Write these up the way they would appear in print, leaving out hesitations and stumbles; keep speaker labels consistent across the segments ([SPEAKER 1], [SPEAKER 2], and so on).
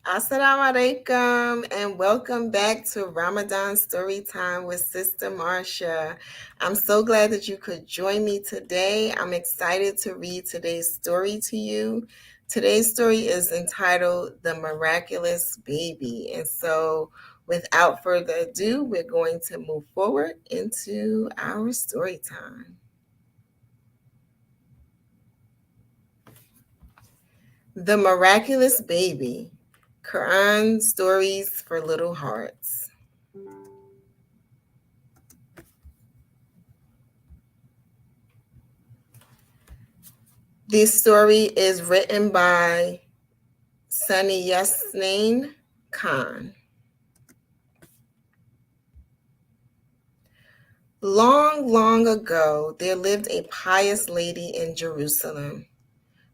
[SPEAKER 1] Assalamu alaikum and welcome back to Ramadan Storytime with Sister Marsha. I'm so glad that you could join me today. I'm excited to read today's story to you. Today's story is entitled The Miraculous Baby. And so without further ado, we're going to move forward into our story time. The Miraculous Baby. Quran Stories for Little Hearts. This story is written by Sunny Yasnain Khan. Long, long ago, there lived a pious lady in Jerusalem.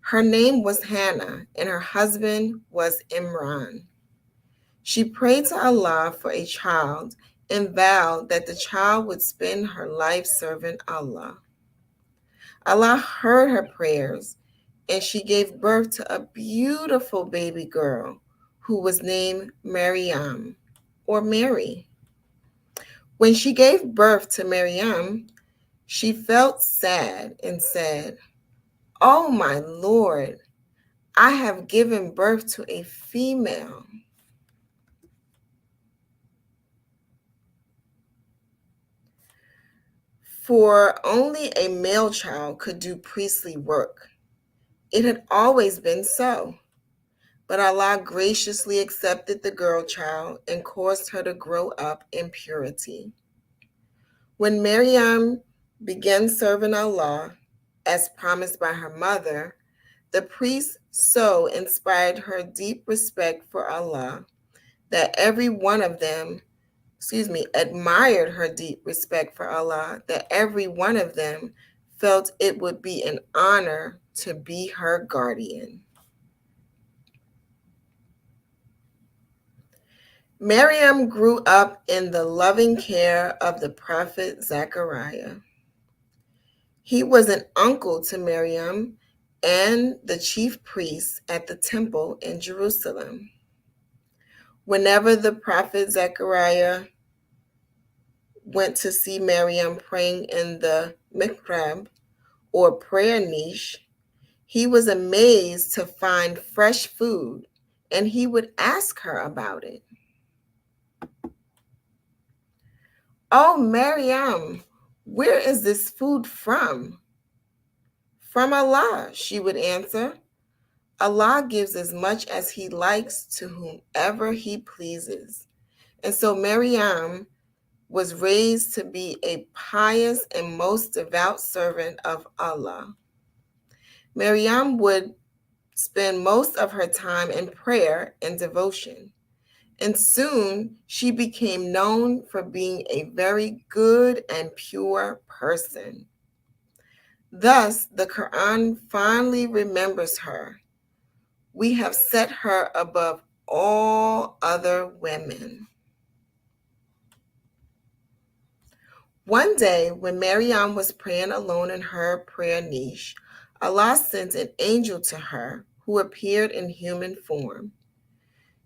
[SPEAKER 1] Her name was Hannah, and her husband was Imran. She prayed to Allah for a child and vowed that the child would spend her life serving Allah. Allah heard her prayers, and she gave birth to a beautiful baby girl who was named Maryam, or Mary. When she gave birth to Maryam, she felt sad and said, "Oh my Lord, I have given birth to a female." For only a male child could do priestly work. It had always been so. But Allah graciously accepted the girl child and caused her to grow up in purity. When Maryam began serving Allah, as promised by her mother, the priest so inspired her deep respect for Allah that every one of them, admired her deep respect for Allah, that every one of them felt it would be an honor to be her guardian. Maryam grew up in the loving care of the prophet Zechariah. He was an uncle to Maryam and the chief priest at the temple in Jerusalem. Whenever the prophet Zechariah went to see Maryam praying in the mihrab, or prayer niche, he was amazed to find fresh food, and he would ask her about it. "Oh, Maryam, where is this food from?" "From Allah," she would answer. "Allah gives as much as he likes to whomever he pleases." And so Maryam was raised to be a pious and most devout servant of Allah. Maryam would spend most of her time in prayer and devotion. And soon she became known for being a very good and pure person. Thus, the Quran fondly remembers her. "We have set her above all other women." One day, when Maryam was praying alone in her prayer niche, Allah sent an angel to her who appeared in human form.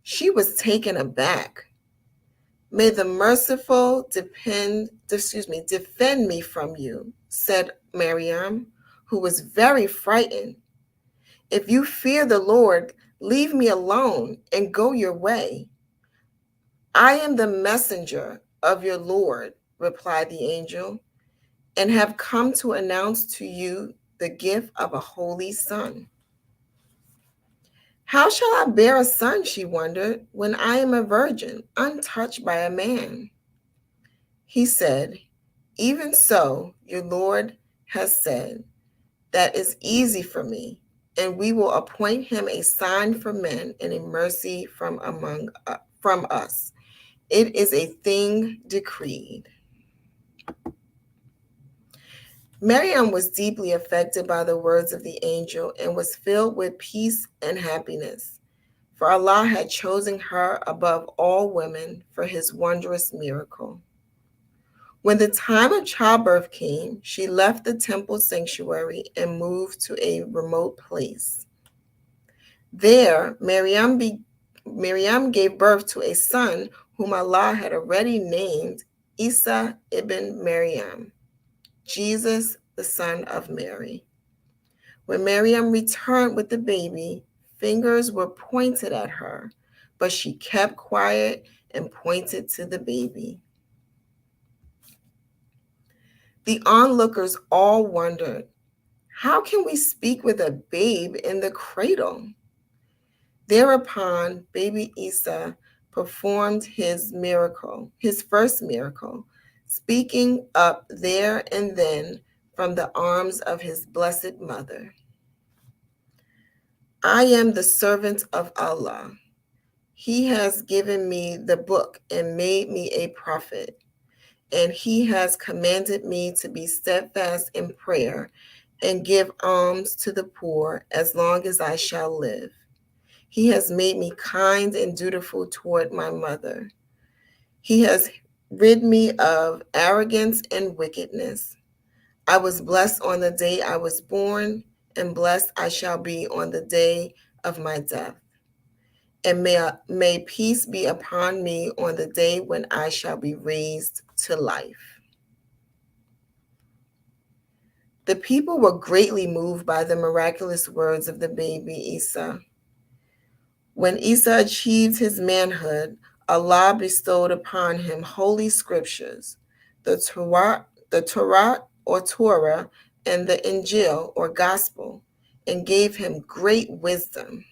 [SPEAKER 1] She was taken aback. "May the merciful defend me from you," said Maryam, who was very frightened. "If you fear the Lord, leave me alone and go your way." "I am the messenger of your Lord," replied the angel, "and have come to announce to you the gift of a holy son." "How shall I bear a son," she wondered, "when I am a virgin, untouched by a man?" He said, "Even so, your Lord has said, that is easy for me, and we will appoint him a sign for men and a mercy from us. It is a thing decreed." Maryam was deeply affected by the words of the angel and was filled with peace and happiness, for Allah had chosen her above all women for his wondrous miracle. When the time of childbirth came, she left the temple sanctuary and moved to a remote place. There, Maryam Miriam gave birth to a son whom Allah had already named Isa ibn Maryam, Jesus, the son of Mary. When Miriam returned with the baby, fingers were pointed at her, but she kept quiet and pointed to the baby. The onlookers all wondered, how can we speak with a babe in the cradle? Thereupon, baby Isa performed his first miracle, speaking up there and then from the arms of his blessed mother. I am the servant of Allah. He has given me the book and made me a prophet, and he has commanded me to be steadfast in prayer and give alms to the poor as long as I shall live. He has made me kind and dutiful toward my mother. He has rid me of arrogance and wickedness. I was blessed on the day I was born, and blessed I shall be on the day of my death. And may peace be upon me on the day when I shall be raised to life. The people were greatly moved by the miraculous words of the baby Isa. When Isa achieved his manhood, Allah bestowed upon him holy scriptures, the Torah or Torah, and the Injil or Gospel, and gave him great wisdom.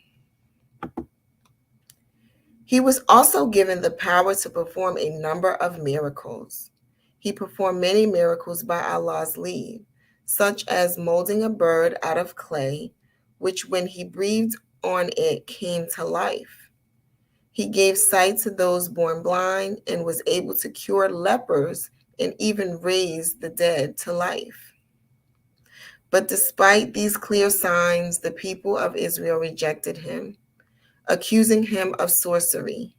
[SPEAKER 1] He was also given the power to perform a number of miracles. He performed many miracles by Allah's leave, such as molding a bird out of clay, which when he breathed on it came to life. He gave sight to those born blind and was able to cure lepers and even raise the dead to life. But despite these clear signs, the people of Israel rejected him, accusing him of sorcery.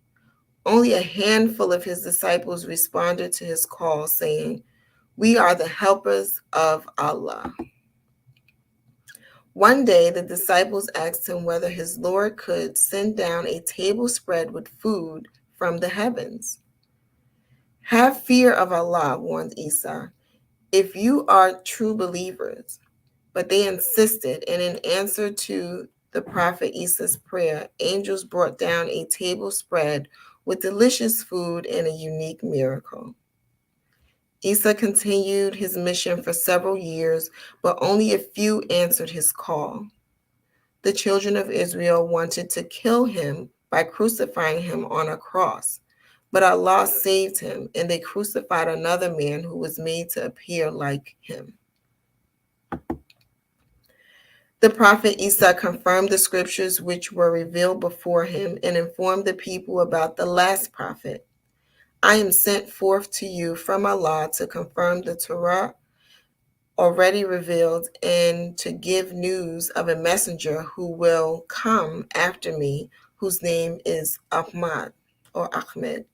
[SPEAKER 1] Only a handful of his disciples responded to his call, saying, "We are the helpers of Allah." One day, the disciples asked him whether his Lord could send down a table spread with food from the heavens. "Have fear of Allah," warned Isa, "if you are true believers." But they insisted, and in answer to the Prophet Isa's prayer, angels brought down a table spread with delicious food and a unique miracle. Isa continued his mission for several years, but only a few answered his call. The children of Israel wanted to kill him by crucifying him on a cross, but Allah saved him, and they crucified another man who was made to appear like him. The prophet Isa confirmed the scriptures which were revealed before him and informed the people about the last prophet. "I am sent forth to you from Allah to confirm the Torah already revealed and to give news of a messenger who will come after me, whose name is Ahmad or Ahmed."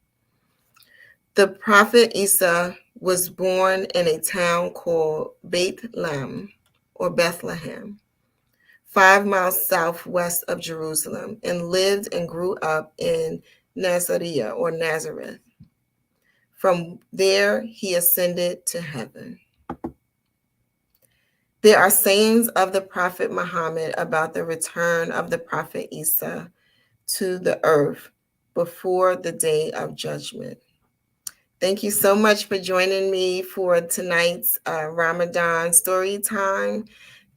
[SPEAKER 1] The prophet Isa was born in a town called Bethlehem or Bethlehem, 5 miles southwest of Jerusalem, and lived and grew up in Nazareth or Nazareth. From there, he ascended to heaven. There are sayings of the Prophet Muhammad about the return of the Prophet Isa to the earth before the day of judgment. Thank you so much for joining me for tonight's Ramadan story time.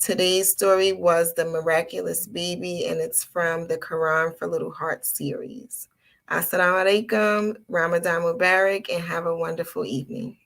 [SPEAKER 1] Today's story was The Miraculous Baby, and it's from the Quran for Little Hearts series. Assalamu alaikum, Ramadan Mubarak, and have a wonderful evening.